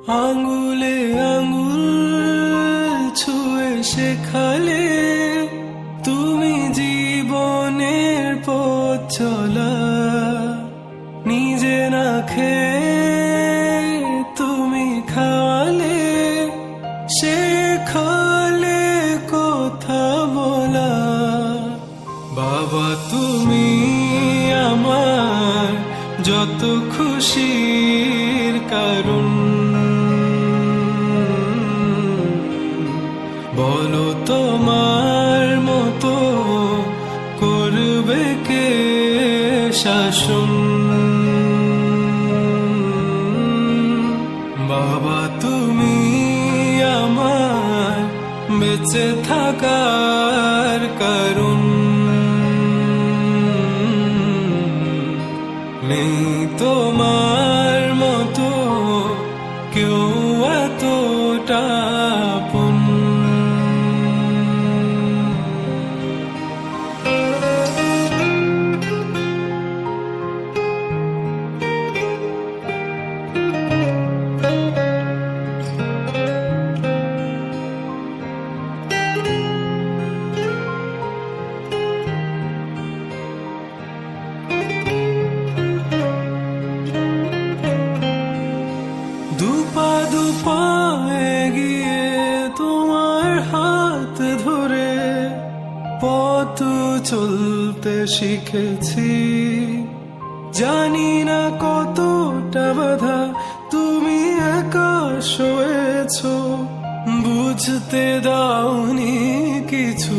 আঙ্গুলে আঙ্গুল ছুঁয়ে শেখালে তুমি জীবনের পথ চলা। নিজে না খেয়ে তুমি খাওয়ালে, শেখালে কথা বলা। বাবা তুমি আমার যত খুশির কারণ, বলো তোমার মতো করবে কে শাসন। বাবা তুমি আমার বেঁচে থাকার কারণ, নেই তোমার মতো কেউ এতটা আপন। দুপা দুপা এগিয়ে তোমার হাত ধরে পথ চলতে শিখেছি। জানি না কতটা বাধা তুমি একা সয়েছ, বুঝতে দাওনি কিছু।